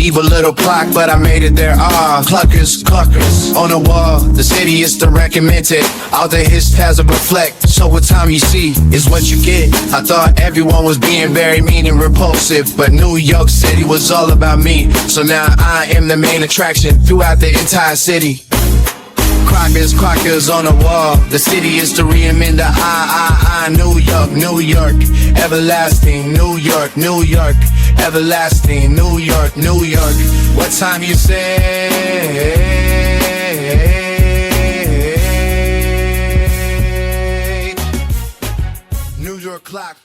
evil little clock, but I made it there. Cluckers, cluckers on the wall. The city is to recommend it. All the hits has a reflect. So what time you see is what you get. I thought everyone was being very mean and repulsive, but New York City was all about me. So now I am the main attraction throughout the entire city. Clockers, clockers on the wall. The city is to reinvent the New York, New York, everlasting. New York, New York, everlasting. New York, New York. What time you say? New York clock.